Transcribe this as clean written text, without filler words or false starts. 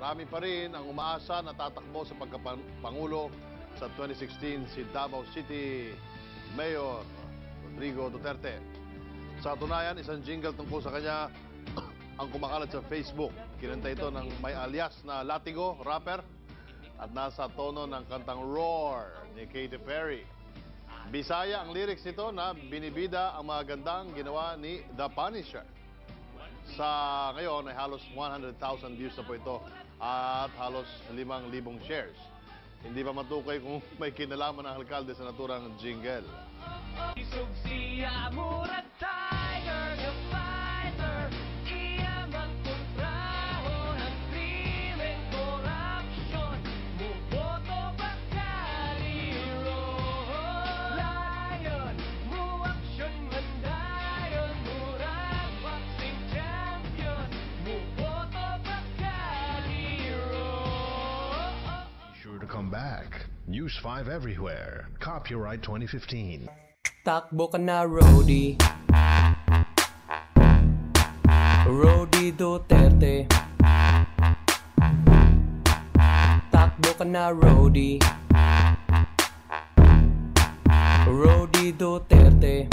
marami pa rin ang umaasa na tatakbo sa pagkapangulo sa 2016 si Davao City Mayor Rodrigo Duterte. Sa katunayan, isang jingle tungkol sa kanya ang kumakalat sa Facebook. Kinanta ito ng may alias na Latigo Rapper at nasa tono ng kantang Roar ni Katy Perry. Bisaya ang lyrics nito na binibida ang mga gandang ginawa ni The Punisher. Sa ngayon ay halos 100,000 views na po ito at halos 5,000 shares. Hindi pa matukoy kung may kinalaman ng alkalde sa naturang jingle. Come back. News 5 everywhere. Copyright 2015. Takbo ka na, Rody. Rody Duterte. Takbo ka na, Rody. Rody Duterte.